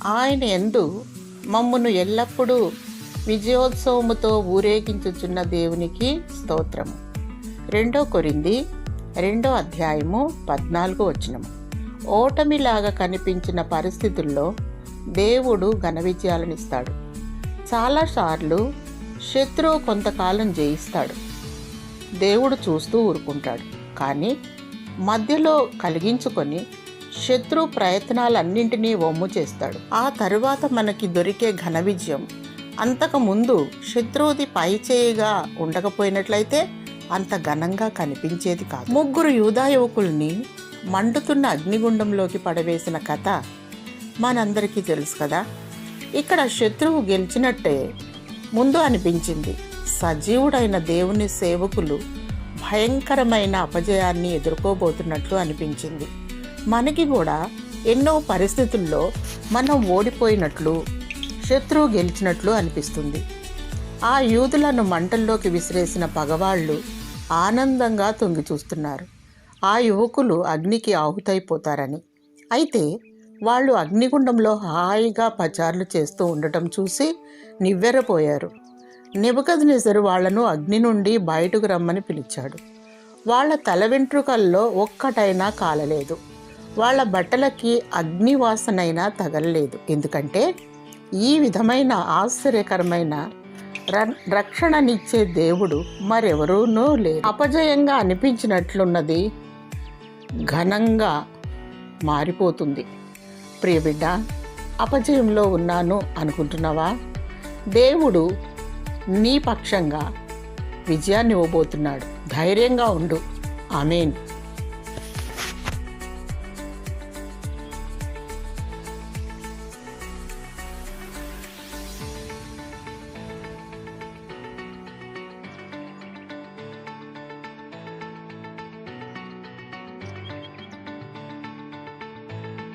ఆయన యందు మమ్మును ఎల్లప్పుడూ విజయోత్సవముతో ఊరేగించుచున్న దేవునికి స్తోత్రము. 2 కొరింథీ 2:14 ఓటమిలాగా కనిపించిన పరిస్థితుల్లో దేవుడు ఘన విజయాలనిస్తాడు. చాలాసార్లు శత్రువు కొంతకాలం జయిస్తాడు, దేవుడు చూస్తూ ఊరుకుంటాడు. కానీ మధ్యలో కలిగించుకొని శత్రు ప్రయత్నాలన్నింటినీ వమ్ము చేస్తాడు. ఆ తరువాత మనకి దొరికే ఘన విజయం అంతకుముందు శత్రువుది పై చేయిగా ఉండకపోయినట్లయితే అంత ఘనంగా కనిపించేది కాదు. 3 యూదా యువకుల్ని మండుతున్న అగ్నిగుండంలోకి పడవేసిన కథ మనందరికీ తెలుసు కదా. ఇక్కడ శత్రువు గెలిచినట్టే ముందు అనిపించింది. సజీవుడైన దేవుని సేవకులు భయంకరమైన అపజయాన్ని ఎదుర్కోబోతున్నట్లు అనిపించింది. మనకి కూడా ఎన్నో పరిస్థితుల్లో మనం ఓడిపోయినట్లు, శత్రువు గెలిచినట్లు అనిపిస్తుంది. ఆ యూదులను మంటల్లోకి విసిరేసిన పగవాళ్ళు ఆనందంగా తొంగి చూస్తున్నారు, ఆ యువకులు అగ్నికి ఆహుతైపోతారని. అయితే వాళ్ళు అగ్నిగుండంలో హాయిగా పచార్లు చేస్తూ ఉండటం చూసి నివ్వెరపోయారు. నెబుకద్నెజరు వాళ్లను అగ్ని నుండి బయటకు రమ్మని పిలిచాడు. వాళ్ళ తల వెంట్రుకల్లో ఒక్కటైనా కాలలేదు, వాళ్ళ బట్టలకి అగ్నివాసనైనా తగలలేదు. ఎందుకంటే ఈ విధమైన ఆశ్చర్యకరమైన రక్షణనిచ్చే దేవుడు మరెవరూనూ లేరు. అపజయంగా అనిపించినట్లున్నది ఘనంగా మారిపోతుంది. ప్రియబిడ్డ, అపజయంలో ఉన్నాను అనుకుంటున్నావా? దేవుడు నీ పక్షంగా విజయాన్ని ఇవ్వబోతున్నాడు. ధైర్యంగా ఉండు. ఆమేన్.